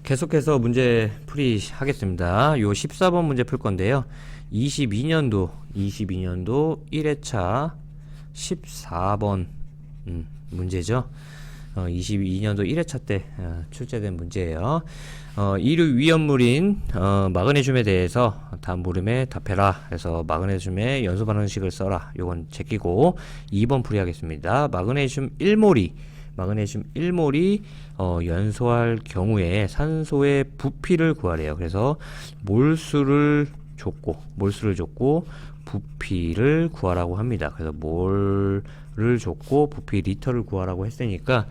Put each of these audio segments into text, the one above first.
계속해서 문제 풀이 하겠습니다. 요 14번 문제 풀 건데요. 22년도 1회차 14번 문제죠. 22년도 1회차 때 출제된 문제예요. 이류 위험물인 마그네슘에 대해서 다음 물음에 답해라. 그래서 마그네슘의 연소 반응식을 써라. 요건 제끼고 2번 풀이하겠습니다. 마그네슘 1몰이 연소할 경우에 산소의 부피를 구하래요. 그래서 몰수를 줬고 부피를 구하라고 합니다. 그래서 몰을 줬고 부피 리터를 구하라고 했으니까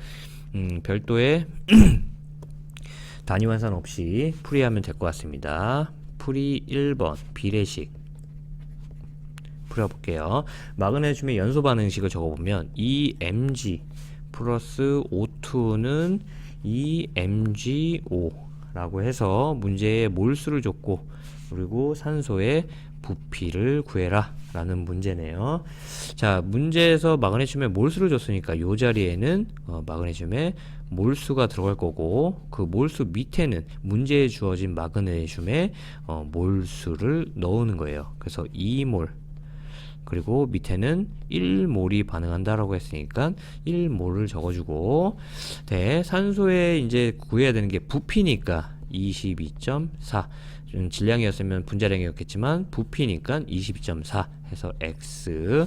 별도의 단위 환산 없이 풀이하면 될 것 같습니다. 풀이 1번 비례식 풀어볼게요. 마그네슘의 연소 반응식을 적어보면 2mg 플러스 O2는 2mg5 라고 해서 문제에 몰수를 줬고 그리고 산소의 부피를 구해라 라는 문제네요. 자, 문제에서 마그네슘의 몰수를 줬으니까 이 자리에는 마그네슘의 몰수가 들어갈 거고 그 몰수 밑에는 문제에 주어진 마그네슘의 몰수를 넣는 거예요. 그래서 2몰 그리고 밑에는 1몰이 반응한다라고 했으니까 1몰을 적어주고 산소에 이제 구해야 되는 게 부피니까 22.4 질량이었으면 분자량이었겠지만 부피니까 22.4 해서 x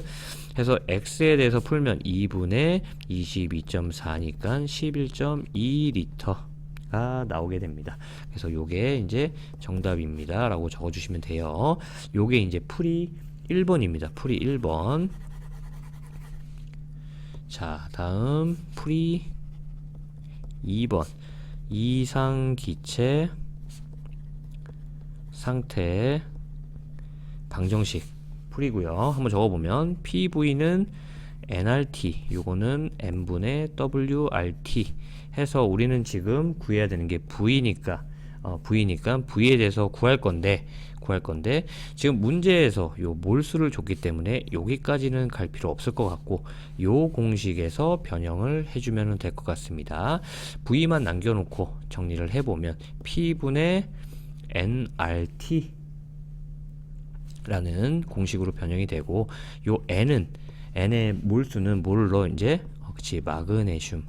해서 x에 대해서 풀면 2분의 22.4니까 11.2리터가 나오게 됩니다. 그래서 요게 이제 정답입니다 라고 적어주시면 돼요. 요게 이제 풀이 1번입니다. 풀이 1번. 자, 다음 풀이 2번. 이상기체 상태 방정식 풀이고요. 한번 적어보면 PV는 nRT, 요거는 n분의 WRT 해서 우리는 지금 구해야 되는 게 V니까 V에 대해서 구할 건데 지금 문제에서 요 몰수를 줬기 때문에 여기까지는 갈 필요 없을 것 같고 요 공식에서 변형을 해주면 될 것 같습니다. V만 남겨놓고 정리를 해보면 P분의 nRT 라는 공식으로 변형이 되고 요 n의 몰수는 뭘로 이제 마그네슘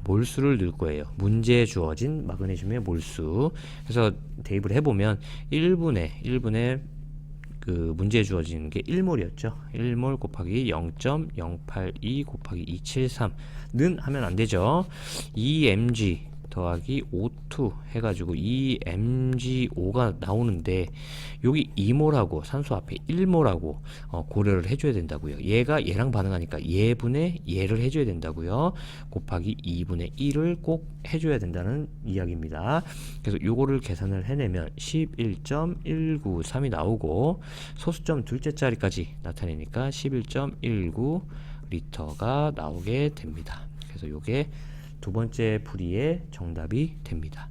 몰수를 넣을 거예요. 문제에 주어진 마그네슘의 몰수. 그래서 대입을 해보면 1분의 그 문제에 주어진 게 1몰이었죠. 1몰 곱하기 0.082 곱하기 273는 하면 안 되죠. 2mg 더하기 O2 해가지고 2mg5가 나오는데 여기 2몰하고 산소 앞에 1몰하고 고려를 해줘야 된다고요. 얘가 얘랑 반응하니까 얘분의 얘를 해줘야 된다고요. 곱하기 2분의 1을 꼭 해줘야 된다는 이야기입니다. 그래서 요거를 계산을 해내면 11.193이 나오고 소수점 둘째 자리까지 나타내니까 11.19 리터가 나오게 됩니다. 그래서 요게 두 번째 풀이의 정답이 됩니다.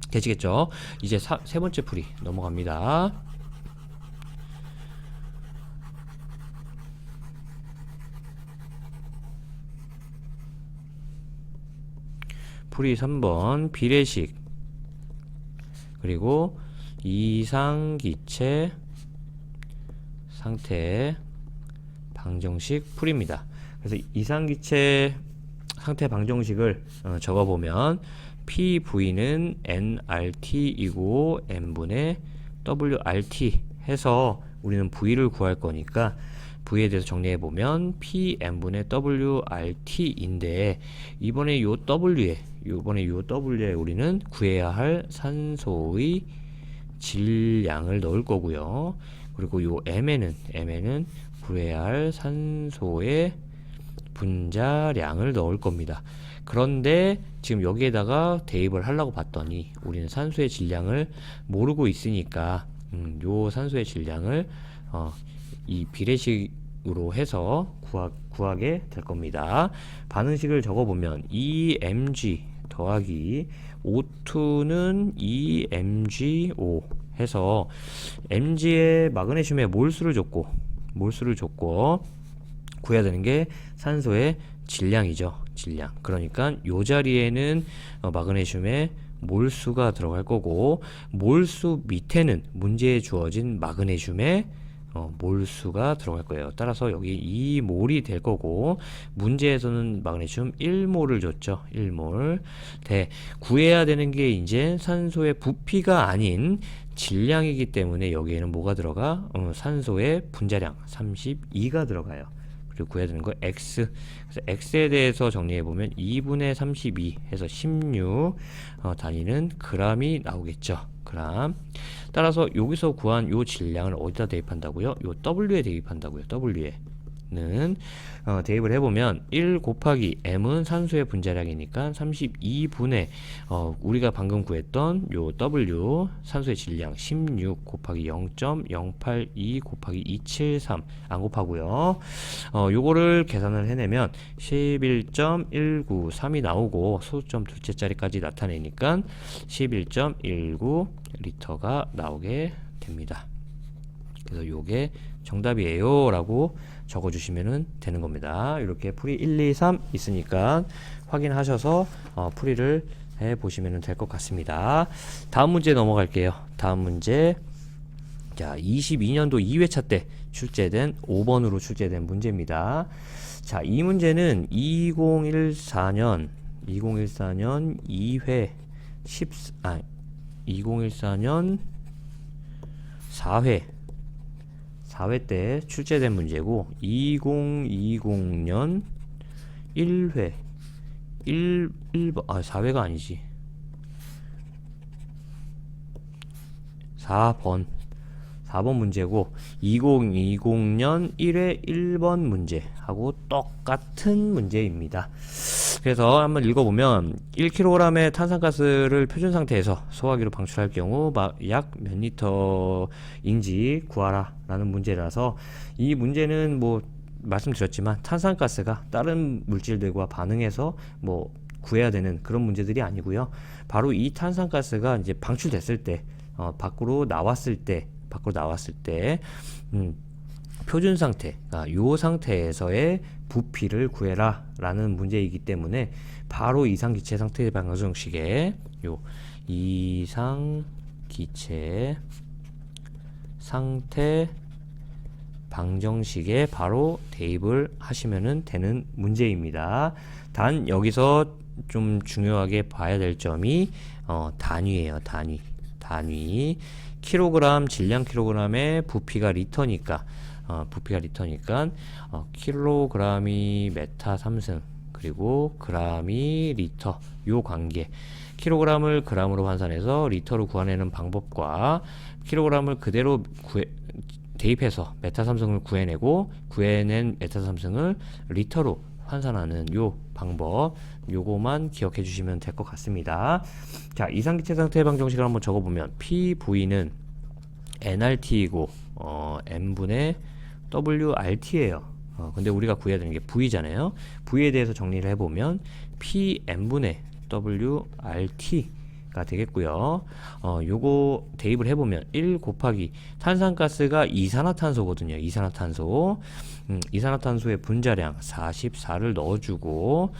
되시겠죠? 이제 세 번째 풀이 넘어갑니다. 풀이 3번 비례식 그리고 이상기체 상태 방정식 풀입니다. 그래서 이상기체 상태 방정식을 적어보면 PV는 nRT이고 n분의 WRT 해서 우리는 V를 구할 거니까 V에 대해서 정리해보면 PN분의 WRT인데 이번에 요 W에 우리는 구해야 할 산소의 질량을 넣을 거고요. 그리고 요 M에는 구해야 할 산소의 분자량을 넣을 겁니다. 그런데 지금 여기에다가 대입을 하려고 봤더니 우리는 산소의 질량을 모르고 있으니까 요 산소의 질량을 이 비례식으로 해서 구하게 될 겁니다. 반응식을 적어보면 2mg 더하기 O2는 2mg5 해서 mg의 마그네슘의 몰수를 줬고 구해야 되는 게 산소의 질량이죠. 질량. 그러니까 요 자리에는 마그네슘의 몰수가 들어갈 거고, 몰수 밑에는 문제에 주어진 마그네슘의 몰수가 들어갈 거예요. 따라서 여기 2몰이 될 거고, 문제에서는 마그네슘 1몰을 줬죠. 1몰. 구해야 되는 게 이제 산소의 부피가 아닌 질량이기 때문에 여기에는 뭐가 들어가? 산소의 분자량 32가 들어가요. 그리고 구해야 되는 거 x. 그래서 x에 대해서 정리해 보면 2분의 32 해서 16 단위는 g이 나오겠죠. 그람. 따라서 여기서 구한 요 질량을 어디다 대입한다고요? 요 w에 대입한다고요. w에는 대입을 해보면 1 곱하기 m은 산소의 분자량이니까 32분의 우리가 방금 구했던 요 w 산소의 질량 16 곱하기 0.082 곱하기 273 안 곱하고요. 요거를 계산을 해내면 11.193이 나오고 소수점 둘째 자리까지 나타내니까 11.19 리터가 나오게 됩니다. 그래서 요게 정답이에요 라고 적어주시면 되는 겁니다. 이렇게 풀이 1, 2, 3 있으니까 확인하셔서 풀이를 해보시면 될 것 같습니다. 다음 문제 넘어갈게요. 다음 문제, 자 22년도 2회차 때 출제된 5번으로 출제된 문제입니다. 자, 이 문제는 2014년 2회 2014년 4회 때 출제된 문제고, 2020년 1회 1번 4회가 아니지, 4번 문제고, 2020년 1회 1번 문제하고 똑같은 문제입니다. 그래서 한번 읽어보면 1kg의 탄산가스를 표준 상태에서 소화기로 방출할 경우 약 몇 리터인지 구하라 라는 문제라서, 이 문제는 뭐 말씀드렸지만 탄산가스가 다른 물질들과 반응해서 뭐 구해야 되는 그런 문제들이 아니고요. 바로 이 탄산가스가 이제 방출됐을 때, 밖으로 나왔을 때 표준 상태, 요 상태에서의 부피를 구해라 라는 문제이기 때문에 바로 이상기체 상태 방정식에 요 이상기체 상태 방정식에 바로 대입을 하시면 되는 문제입니다. 단 여기서 좀 중요하게 봐야 될 점이 단위예요. 단위. 킬로그램, 질량 킬로그램의 부피가 리터니까 킬로그램이 메타 3승 그리고 그램이 리터, 요 관계, 킬로그램을 그램으로 환산해서 리터로 구하내는 방법과 킬로그램을 그대로 대입해서 메타 3승을 구해내고 구해낸 메타 3승을 리터로 환산하는 요 방법, 요거만 기억해 주시면 될 것 같습니다. 자, 이상기체 상태 방정식을 한번 적어보면 PV는 nRT이고 n분의 WRT예요. 근데 우리가 구해야 되는 게 V잖아요. V에 대해서 정리를 해보면 PN분의 WRT가 되겠고요. 요거 대입을 해보면 1 곱하기 탄산가스가 이산화탄소거든요. 이산화탄소의 분자량 44를 넣어주고,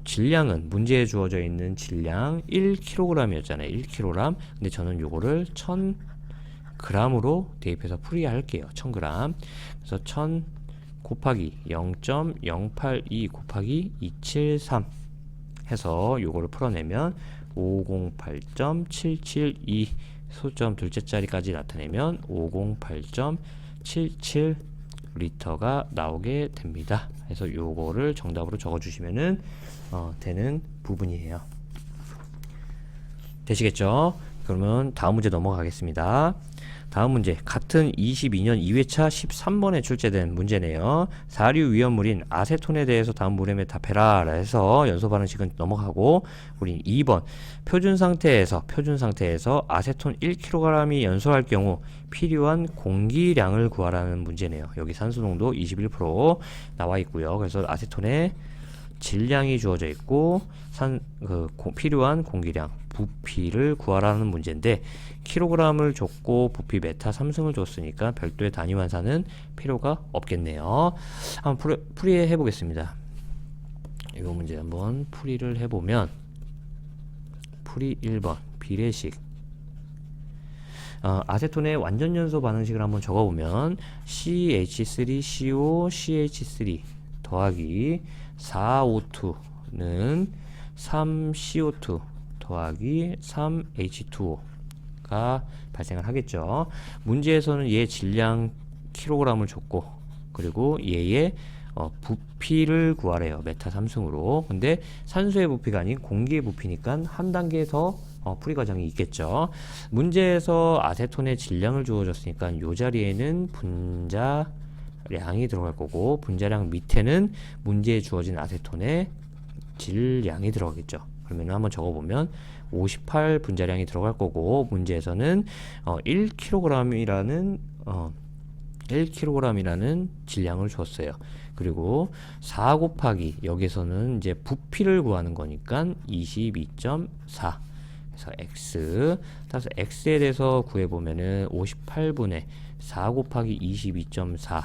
질량은 문제에 주어져 있는 질량 1kg이었잖아요. 1kg. 근데 저는 요거를 1000g으로 대입해서 풀이할게요. 1000g. 그래서 1000 곱하기 0.082 곱하기 273 해서 요거를 풀어내면 508.772 소점 둘째 자리까지 나타내면 508.77 리터가 나오게 됩니다. 그래서 요거를 정답으로 적어주시면은 되는 부분이에요. 되시겠죠? 그러면 다음 문제 넘어가겠습니다. 다음 문제, 같은 22년 2회차 13번에 출제된 문제네요. 사류 위험물인 아세톤에 대해서 다음 물음에 답해라 해서 연소 반응식은 넘어가고, 우리 2번 표준 상태에서 아세톤 1kg이 연소할 경우 필요한 공기량을 구하라는 문제네요. 여기 산소 농도 21% 나와 있고요. 그래서 아세톤의 질량이 주어져 있고 필요한 공기량 부피를 구하라는 문제인데, 킬로그램을 줬고 부피 메타 3승을 줬으니까 별도의 단위 환산은 필요가 없겠네요. 한번 풀이해 보겠습니다. 이 문제 한번 풀이를 해보면, 풀이 1번 비례식. 아세톤의 완전 연소 반응식을 한번 적어보면 CH3CO CH3 더하기 4O2는 3CO2 더하기 3H2O가 발생을 하겠죠. 문제에서는 얘 질량 킬로그램을 줬고, 그리고 얘의 부피를 구하래요. 메타 3승으로. 근데 산소의 부피가 아닌 공기의 부피니까 한 단계 더 풀이 과정이 있겠죠. 문제에서 아세톤의 질량을 주어졌으니까 이 자리에는 분자량이 들어갈 거고, 분자량 밑에는 문제에 주어진 아세톤의 질량이 들어가겠죠. 그러면 한번 적어보면 58 분자량이 들어갈 거고, 문제에서는 1kg이라는 질량을 줬어요. 그리고 4 곱하기 여기서는 이제 부피를 구하는 거니까 22.4. 그래서 x 따라서 x에 대해서 구해보면은 58분의 4 곱하기 22.4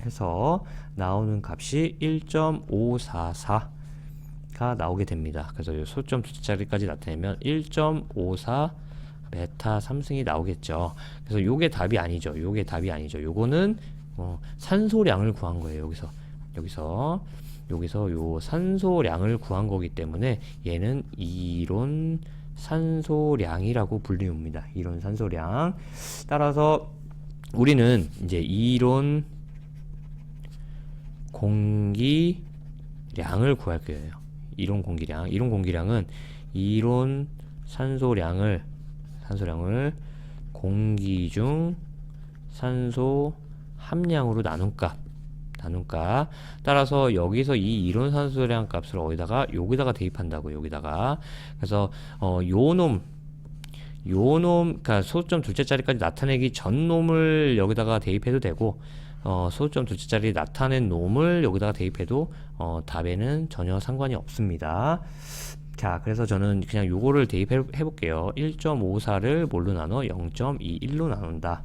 해서 나오는 값이 1.544가 나오게 됩니다. 그래서 이 소점 두 자리까지 나타내면 1.54 메타 3승이 나오겠죠. 그래서 요게 답이 아니죠. 요게 답이 아니죠. 요거는 산소량을 구한 거예요. 여기서 요 산소량을 구한 거기 때문에 얘는 이론 산소량이라고 불리웁니다. 이론 산소량. 따라서 우리는 이제 이론 공기량을 구할 거예요. 이론 공기량은 이론 산소량을 공기 중 산소 함량으로 나눈 값. 따라서 여기서 이 이론 산소량 값을 여기다가 대입한다고. 여기다가. 그래서 그러니까 소수점 둘째 자리까지 나타내기 전 놈을 여기다가 대입해도 되고, 소수점 둘째 자리 나타낸 놈을 여기다가 대입해도 답에는 전혀 상관이 없습니다. 자, 그래서 저는 그냥 요거를 대입해 볼게요. 1.54를 뭘로 나눠? 0.21로 나눈다.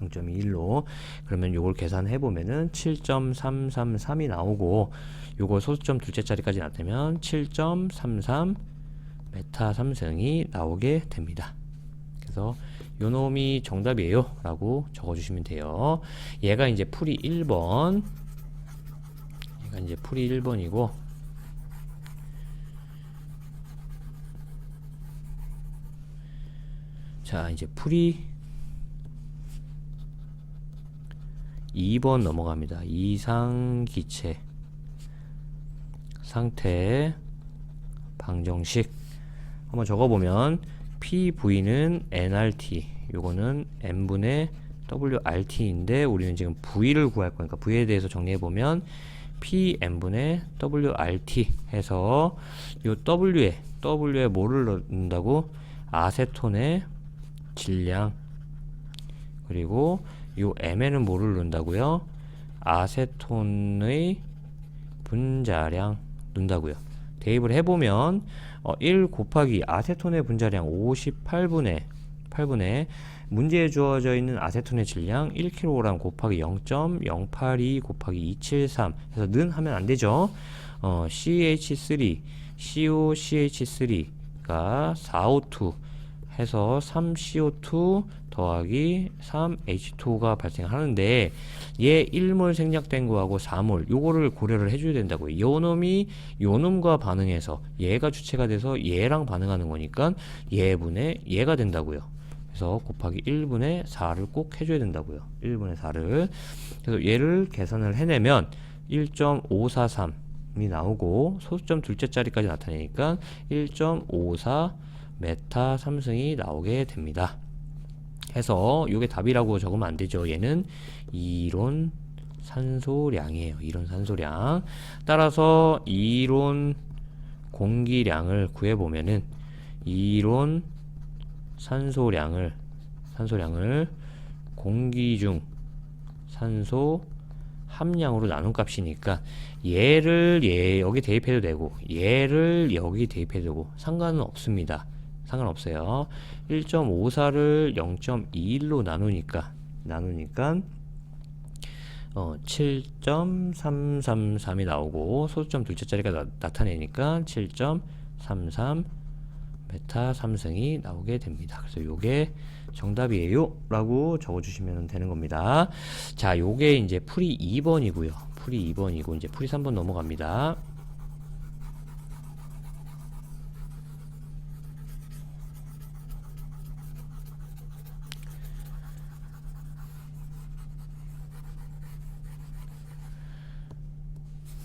0.21로. 그러면 요걸 계산해 보면은 7.333이 나오고, 요거 소수점 둘째 자리까지 나타내면 7.33 메타 3승이 나오게 됩니다. 그래서 요 놈이 정답이에요 라고 적어 주시면 돼요. 얘가 이제 풀이 1번. 이고, 자, 이제 풀이 2번 넘어갑니다. 이상기체 상태 방정식 한번 적어보면 PV는 nRT, 요거는 n분의 WRT인데 우리는 지금 V를 구할 거니까 V에 대해서 정리해보면 PN분의 WRT 해서 요 W에 뭐를 넣는다고? 아세톤의 질량, 그리고 요 M에는 뭐를 넣는다고요? 아세톤의 분자량 넣는다고요. 대입을 해보면 1 곱하기 아세톤의 분자량 58분의 문제에 주어져 있는 아세톤의 질량 1kg 곱하기 0.082 곱하기 273 해서 는 하면 안 되죠. CH3 COCH3가 4O2 해서 3CO2 더하기 3H2O가 발생하는데, 얘 1몰 생략된 거하고 4몰 요거를 고려를 해줘야 된다고요. 요 놈과 반응해서 얘가 주체가 돼서 얘랑 반응하는 거니까 얘분의 얘가 된다고요. 그래서 곱하기 1분의 4를 꼭 해줘야 된다고요. 1분의 4를. 그래서 얘를 계산을 해내면 1.543이 나오고, 소수점 둘째 자리까지 나타내니까 1.54 메타 3승이 나오게 됩니다. 해서 요게 답이라고 적으면 안 되죠. 얘는 이론 산소량이에요. 이론 산소량. 따라서 이론 공기량을 구해보면은 이론 산소량을 공기 중 산소 함량으로 나눈 값이니까 얘를 여기 대입해도 되고 얘를 여기 대입해도 되고 상관은 없습니다. 상관없어요. 1.54를 0.21로 나누니까 7.333이 나오고, 소수점 둘째 자리가 나타내니까 7.33 메타 3승이 나오게 됩니다. 그래서 요게 정답이에요 라고 적어주시면 되는 겁니다. 자, 요게 이제 풀이 2번이고요. 풀이 2번이고 이제 풀이 3번 넘어갑니다.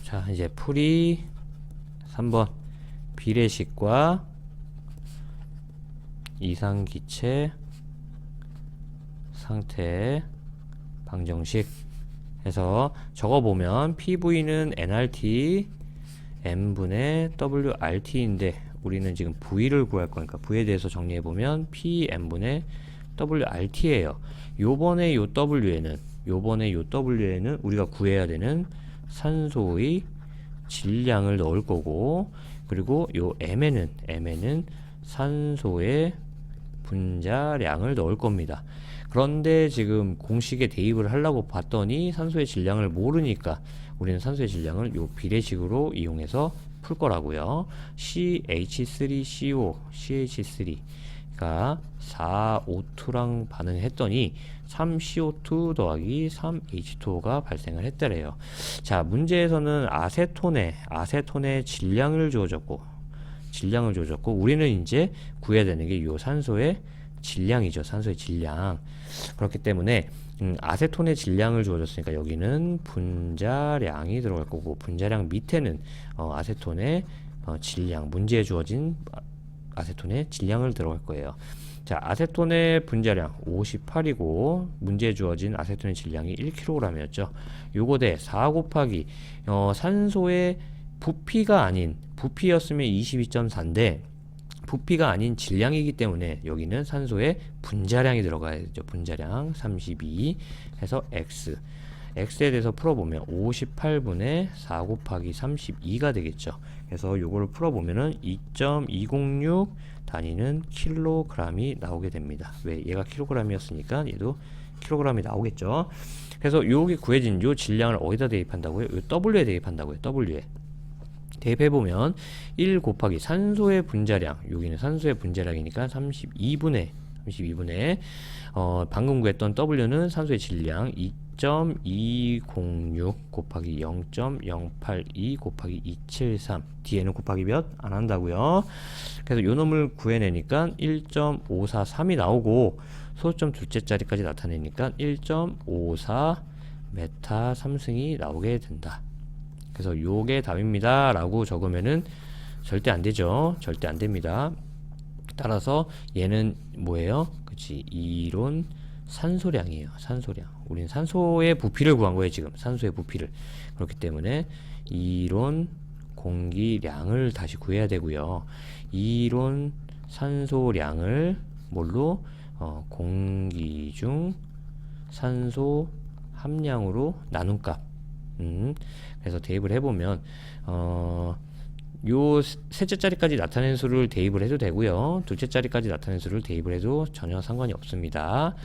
자, 이제 풀이 3번 비례식과 이상기체 상태 방정식 해서 적어보면 PV는 nRT n분의 WRT인데 우리는 지금 V를 구할 거니까 V에 대해서 정리해보면 PN분의 WRT예요. 요번에 요 W에는 우리가 구해야 되는 산소의 질량을 넣을 거고, 그리고 요 M에는 산소의 분자량을 넣을 겁니다. 그런데 지금 공식에 대입을 하려고 봤더니 산소의 질량을 모르니까 우리는 산소의 질량을 요 비례식으로 이용해서 풀 거라고요. CH3CO, CH3가 4O2랑 반응했더니 3CO2 더하기 3H2O가 발생을 했더래요. 자, 문제에서는 아세톤의 질량을 주어졌고 우리는 이제 구해야 되는 게 요 산소의 질량이죠. 산소의 질량. 그렇기 때문에 아세톤의 질량을 주어졌으니까 여기는 분자량이 들어갈 거고, 분자량 밑에는 아세톤의 질량, 문제에 주어진 아세톤의 질량을 들어갈 거예요. 자, 아세톤의 분자량 58이고 문제에 주어진 아세톤의 질량이 1kg이었죠. 요거 대 4 곱하기 산소의 부피였으면 22.4인데 부피가 아닌 질량이기 때문에 여기는 산소의 분자량이 들어가야 되죠. 분자량 32 해서 x에 대해서 풀어보면 58분의 4 곱하기 32가 되겠죠. 그래서 요거를 풀어보면은 2.206 단위는 킬로그램이 나오게 됩니다. 왜? 얘가 킬로그램이었으니까 얘도 킬로그램이 나오겠죠. 그래서 여기 구해진 요 질량을 어디다 대입한다고요? 요 W에 대입한다고요. W에 대입해보면 1 곱하기 산소의 분자량, 여기는 산소의 분자량이니까 32분의 방금 구했던 W는 산소의 질량 2.206 곱하기 0.082 곱하기 273, 뒤에는 곱하기 몇? 안 한다고요. 그래서 요 놈을 구해내니까 1.543이 나오고 소수점 둘째 자리까지 나타내니까 1.54 메타 3승이 나오게 된다. 그래서 요게 답입니다 라고 적으면은 절대 안 되죠. 절대 안 됩니다. 따라서 얘는 뭐예요? 그치, 이론 산소량이에요. 산소량. 우린 산소의 부피를 구한 거예요. 지금 산소의 부피를. 그렇기 때문에 이론 공기량을 다시 구해야 되고요. 이론 산소량을 뭘로? 공기 중 산소 함량으로 나눈 값. 그래서 대입을 해보면 요 셋째 자리까지 나타낸 수를 대입을 해도 되고요. 둘째 자리까지 나타낸 수를 대입을 해도 전혀 상관이 없습니다.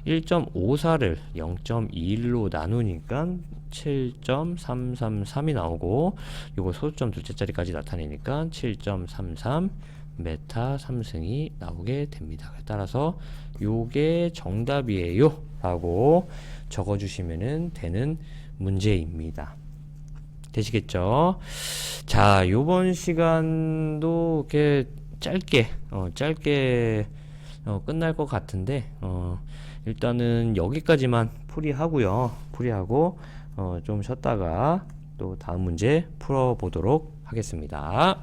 1.54를 0.21로 나누니까 7.333이 나오고, 요거 소수점 둘째 자리까지 나타내니까 7.33 메타 3승이 나오게 됩니다. 따라서 요게 정답이에요 라고 적어주시면 되는 문제입니다. 되시겠죠? 자, 요번 시간도 이렇게 짧게 끝날 것 같은데, 일단은 여기까지만 풀이하고 좀 쉬었다가 또 다음 문제 풀어보도록 하겠습니다.